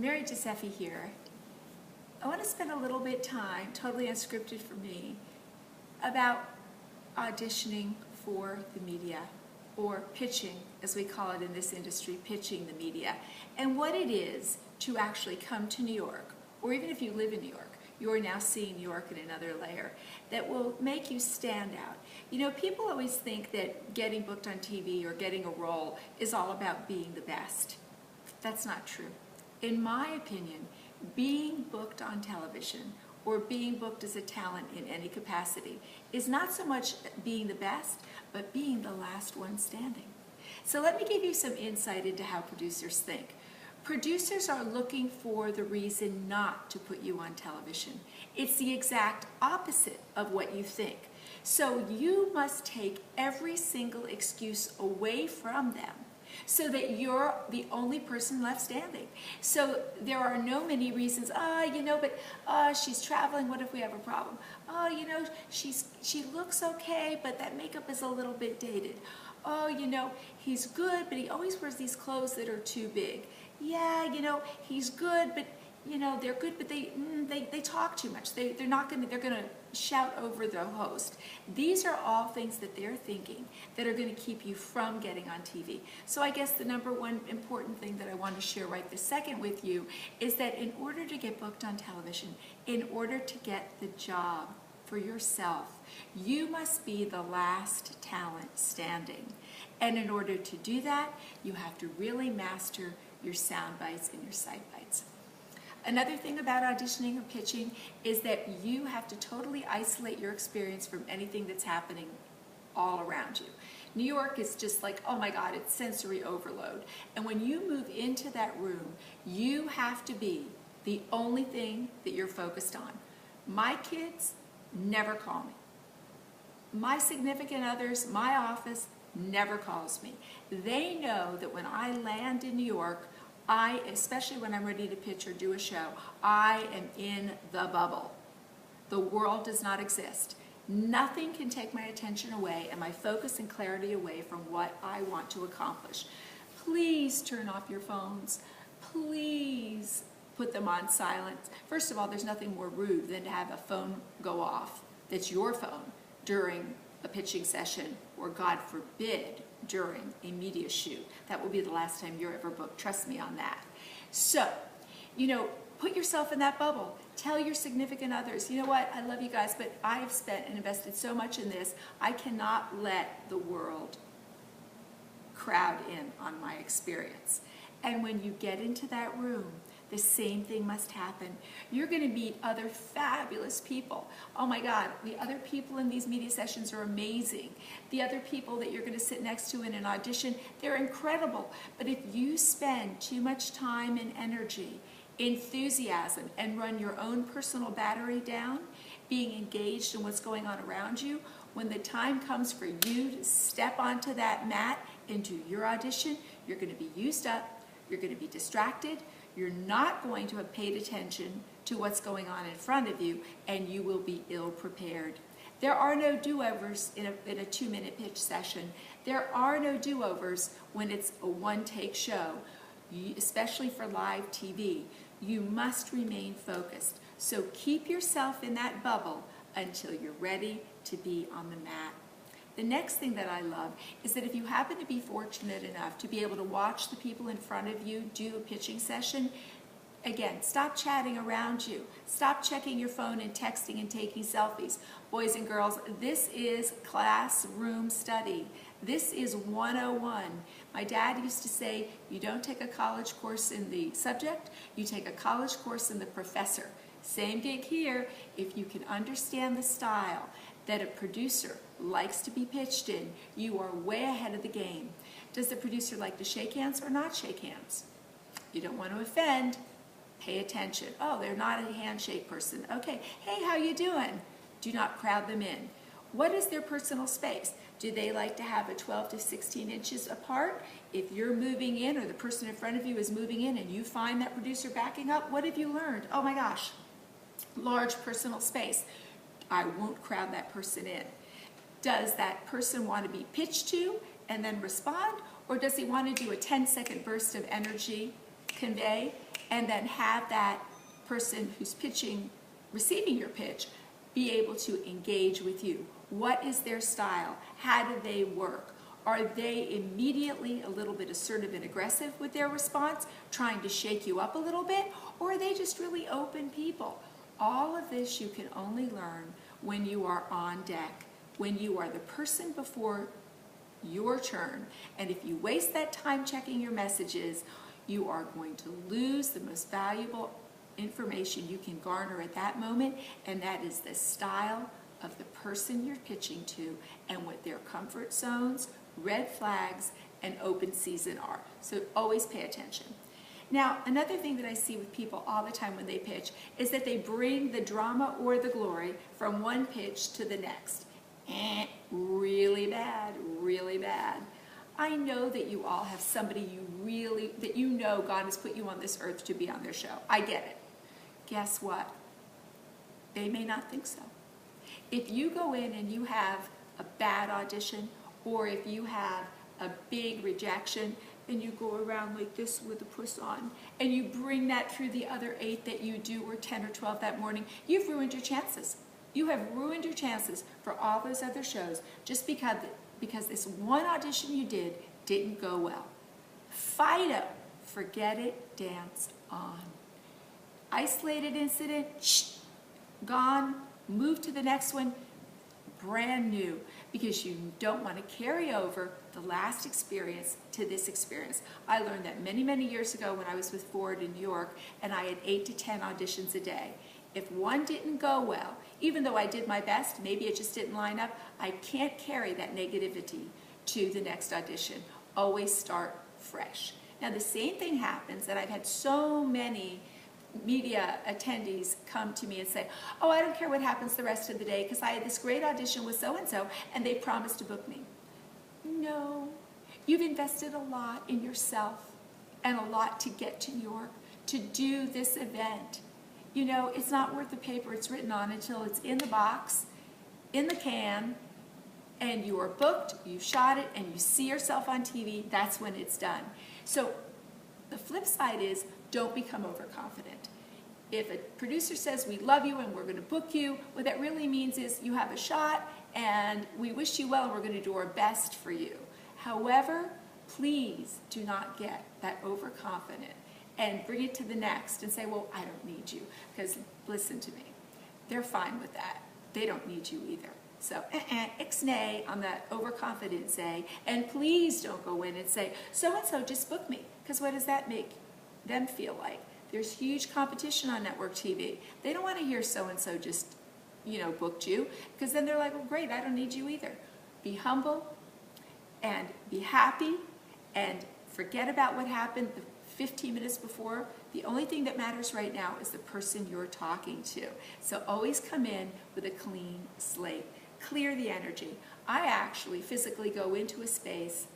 Mary Giuseppe here. I want to spend a little bit time, totally unscripted for me, about auditioning for the media, or pitching, as we call it in this industry, pitching the media, and what it is to actually come to New York, or even if you live in New York, you are now seeing New York in another layer that will make you stand out. You know, people always think that getting booked on TV or getting a role is all about being the best. That's not true. In my opinion, being booked on television or being booked as a talent in any capacity is not so much being the best, but being the last one standing. So let me give you some insight into how producers think. Producers are looking for the reason not to put you on television. It's the exact opposite of what you think. So you must take every single excuse away from them so that you're the only person left standing. So there are no many reasons, she's traveling, what if we have a problem? She looks okay, but that makeup is a little bit dated. He's good, but he always wears these clothes that are too big. Yeah, he's good, but they're good, but they talk too much. They're gonna shout over the host. These are all things that they're thinking that are gonna keep you from getting on TV. So I guess the number one important thing that I want to share right this second with you is that in order to get booked on television, in order to get the job for yourself, you must be the last talent standing. And in order to do that, you have to really master your sound bites and your sight bites. Another thing about auditioning or pitching is that you have to totally isolate your experience from anything that's happening all around you. New York is just like, oh my God, it's sensory overload. And when you move into that room, you have to be the only thing that you're focused on. My kids never call me. My significant others, my office never calls me. They know that when I land in New York, especially when I'm ready to pitch or do a show, I am in the bubble. The world does not exist. Nothing can take my attention away and my focus and clarity away from what I want to accomplish. Please turn off your phones. Please put them on silent. First of all, there's nothing more rude than to have a phone go off that's your phone during a pitching session, or God forbid, during a media shoot. That will be the last time you're ever booked. Trust me on that. So, put yourself in that bubble. Tell your significant others, you know what, I love you guys, but I have spent and invested so much in this, I cannot let the world crowd in on my experience. And when you get into that room, the same thing must happen. You're going to meet other fabulous people. Oh my God, the other people in these media sessions are amazing. The other people that you're going to sit next to in an audition, they're incredible. But if you spend too much time and energy, enthusiasm, and run your own personal battery down, being engaged in what's going on around you, when the time comes for you to step onto that mat into your audition, you're going to be used up, you're going to be distracted, you're not going to have paid attention to what's going on in front of you, and you will be ill prepared. There are no do-overs in a 2-minute pitch session. There are no do-overs when it's a one-take show, especially for live TV. You must remain focused. So keep yourself in that bubble until you're ready to be on the mat. The next thing that I love is that if you happen to be fortunate enough to be able to watch the people in front of you do a pitching session, again, stop chatting around you. Stop checking your phone and texting and taking selfies. Boys and girls, this is classroom study. This is 101. My dad used to say, you don't take a college course in the subject, you take a college course in the professor. Same gig here. If you can understand the style that a producer likes to be pitched in, you are way ahead of the game. Does the producer like to shake hands or not shake hands? You don't want to offend. Pay attention. Oh, they're not a handshake person. Okay, hey, how you doing? Do not crowd them in. What is their personal space? Do they like to have it 12 to 16 inches apart? If you're moving in or the person in front of you is moving in and you find that producer backing up, what have you learned? Oh my gosh, large personal space. I won't crowd that person in. Does that person want to be pitched to and then respond, or does he want to do a 10-second burst of energy, convey, and then have that person who's pitching, receiving your pitch, be able to engage with you. What is their style? How do they work? Are they immediately a little bit assertive and aggressive with their response, trying to shake you up a little bit? Or are they just really open people? All of this you can only learn when you are on deck, when you are the person before your turn. And if you waste that time checking your messages, you are going to lose the most valuable information you can garner at that moment, and that is the style of the person you're pitching to and what their comfort zones, red flags, and open season are. So always pay attention. Now, another thing that I see with people all the time when they pitch is that they bring the drama or the glory from one pitch to the next. Really bad, really bad. I know that you all have somebody that you know God has put you on this earth to be on their show. I get it. Guess what? They may not think so. If you go in and you have a bad audition, or if you have a big rejection, and you go around like this with a puss on, and you bring that through the other 8 that you do, or 10 or 12 that morning, you've ruined your chances. You have ruined your chances for all those other shows just because this one audition you didn't go well. Fight it. Forget it. Dance on. Isolated incident, gone. Move to the next one, brand new, because you don't want to carry over the last experience to this experience. I learned that many, many years ago when I was with Ford in New York, and I had 8 to 10 auditions a day. If one didn't go well, even though I did my best, maybe it just didn't line up, I can't carry that negativity to the next audition. Always start fresh. Now the same thing happens, and I've had so many media attendees come to me and say, oh, I don't care what happens the rest of the day because I had this great audition with so-and-so and they promised to book me. No, you've invested a lot in yourself and a lot to get to New York, to do this event. You know, it's not worth the paper it's written on until it's in the box, in the can, and you are booked, you shot it, and you see yourself on TV. That's when it's done. So the flip side is, don't become overconfident. If a producer says, we love you and we're going to book you, what that really means is you have a shot and we wish you well and we're going to do our best for you. However, please do not get that overconfident and bring it to the next and say, well, I don't need you. Because listen to me, they're fine with that. They don't need you either. So, ixnay on that overconfident say, and please don't go in and say, so-and-so just book me. Because what does that make them feel like? There's huge competition on network TV. They don't want to hear so-and-so just, booked you, because then they're like, well, great, I don't need you either. Be humble and be happy and forget about what happened the 15 minutes before. The only thing that matters right now is the person you're talking to. So always come in with a clean slate. Clear the energy. I actually physically go into a space,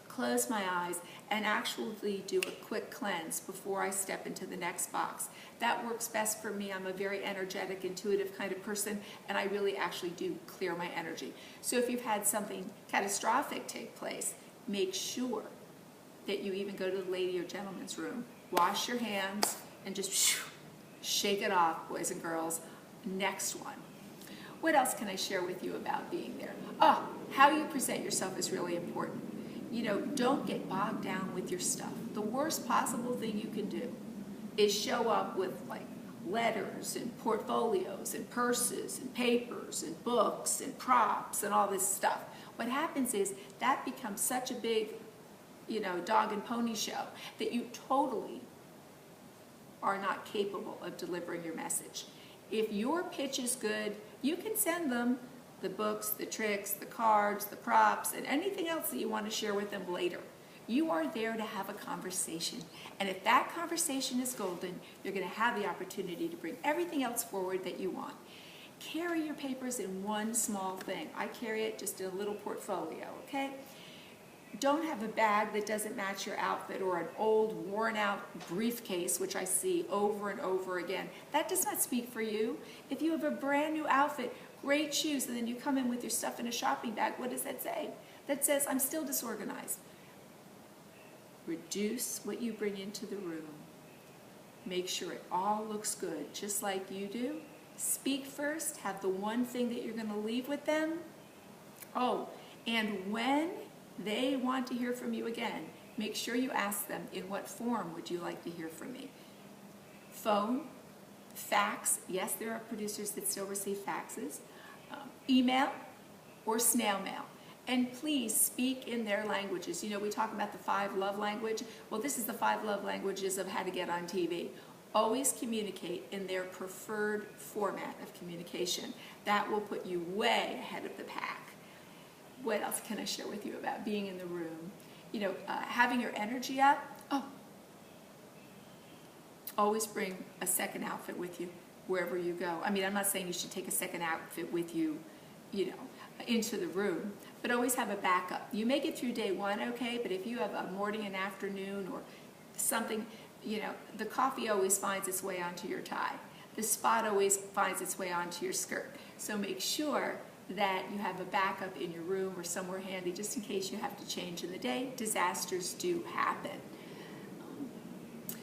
close my eyes, and actually do a quick cleanse before I step into the next box. That works best for me. I'm a very energetic, intuitive kind of person, and I really actually do clear my energy. So if you've had something catastrophic take place, make sure that you even go to the lady or gentleman's room, wash your hands, and just shake it off, boys and girls. Next one. What else can I share with you about being there? Oh, how you present yourself is really important. Don't get bogged down with your stuff. The worst possible thing you can do is show up with letters and portfolios and purses and papers and books and props and all this stuff. What happens is that becomes such a big, dog and pony show that you totally are not capable of delivering your message. If your pitch is good, you can send them the books, the tricks, the cards, the props, and anything else that you want to share with them later. You are there to have a conversation. And if that conversation is golden, you're going to have the opportunity to bring everything else forward that you want. Carry your papers in one small thing. I carry it just in a little portfolio, okay? Don't have a bag that doesn't match your outfit or an old, worn-out briefcase, which I see over and over again. That does not speak for you. If you have a brand new outfit, great shoes, and then you come in with your stuff in a shopping bag, what does that say? That says, I'm still disorganized. Reduce what you bring into the room. make sure it all looks good, just like you do. Speak first, have the one thing that you're going to leave with them. Oh, and when they want to hear from you again, make sure you ask them, in what form would you like to hear from me? Phone, fax, yes, there are producers that still receive faxes, email, or snail mail. And please speak in their languages. You know, we talk about the 5 love language. Well, this is the 5 love languages of how to get on TV. Always communicate in their preferred format of communication. That will put you way ahead of the pack. What else can I share with you about being in the room? You know, having your energy up. Oh, always bring a second outfit with you wherever you go. I mean, I'm not saying you should take a second outfit with you, you know, into the room, but always have a backup. You make it through day 1, okay, but if you have a morning and afternoon or something, you know, the coffee always finds its way onto your tie. The spot always finds its way onto your skirt. So make sure that you have a backup in your room or somewhere handy just in case you have to change in the day. Disasters do happen.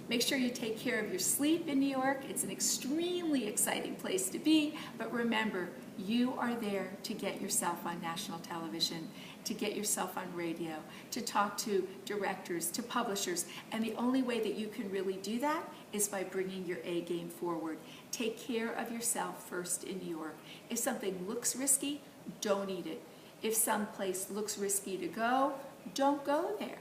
Make sure you take care of your sleep in New York. It's an extremely exciting place to be, but remember, you are there to get yourself on national television, to get yourself on radio, to talk to directors, to publishers, and the only way that you can really do that is by bringing your A game forward. Take care of yourself first in New York. If something looks risky, don't eat it. If some place looks risky to go, don't go there.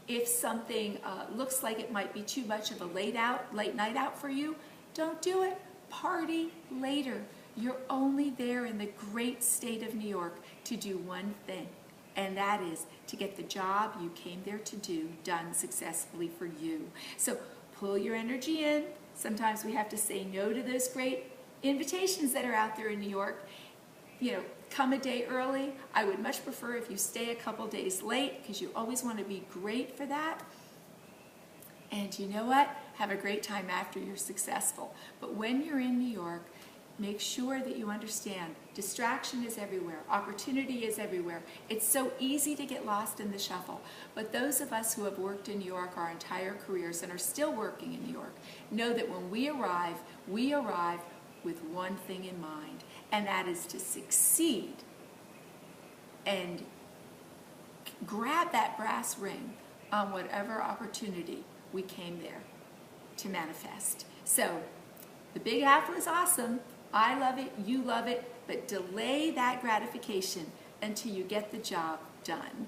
If something looks like it might be too much of a late night out for you, don't do it. Party later. You're only there in the great state of New York to do one thing, and that is to get the job you came there to do done successfully for you. So pull your energy in. Sometimes we have to say no to those great invitations that are out there in New York. You know, come a day early. I would much prefer if you stay a couple days late because you always want to be great for that. And you know what? Have a great time after you're successful. But when you're in New York, make sure that you understand distraction is everywhere. Opportunity is everywhere. It's so easy to get lost in the shuffle. But those of us who have worked in New York our entire careers and are still working in New York know that when we arrive with one thing in mind, and that is to succeed and grab that brass ring on whatever opportunity we came there to manifest. So the Big Apple is awesome. I love it, you love it, but delay that gratification until you get the job done.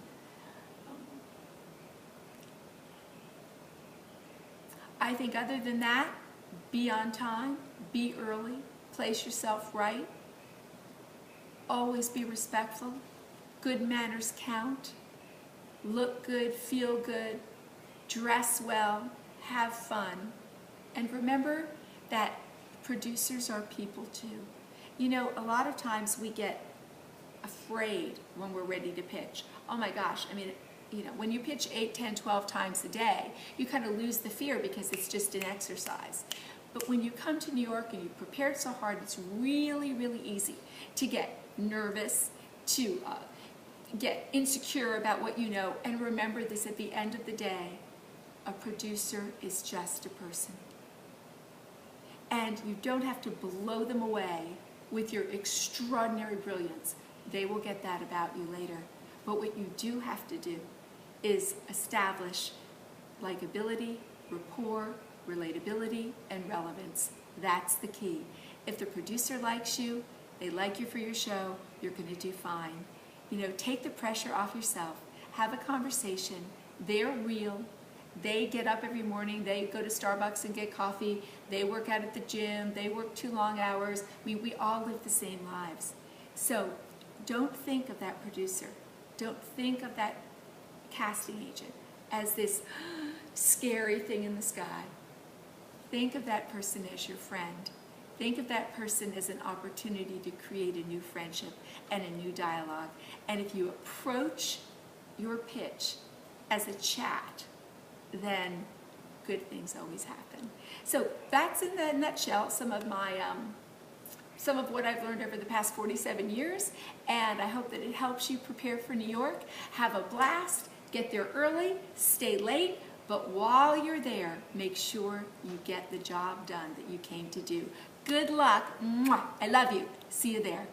I think other than that, be on time, be early, place yourself right, always be respectful, good manners count, look good, feel good, dress well, have fun, and remember that producers are people too. You know, a lot of times we get afraid when we're ready to pitch. Oh my gosh, I mean, you know, when you pitch 8, 10, 12 times a day, you kind of lose the fear because it's just an exercise. But when you come to New York and you prepared so hard, it's really, really easy to get nervous, to get insecure about what you know. And remember this, at the end of the day, a producer is just a person. And you don't have to blow them away with your extraordinary brilliance. They will get that about you later. But what you do have to do is establish likability, rapport, relatability, and relevance. That's the key. If the producer likes you, they like you for your show, you're going to do fine. You know, take the pressure off yourself. Have a conversation. They're real. They get up every morning, they go to Starbucks and get coffee, they work out at the gym, they work 2 long hours. I mean, we all live the same lives. So don't think of that producer, don't think of that casting agent as this scary thing in the sky. Think of that person as your friend. Think of that person as an opportunity to create a new friendship and a new dialogue. And if you approach your pitch as a chat, then good things always happen. So that's in a nutshell some of what I've learned over the past 47 years, and I hope that it helps you prepare for New York. Have a blast, get there early, stay late, But while you're there, make sure you get the job done that you came to do. Good luck. Mwah. I love you. See you there.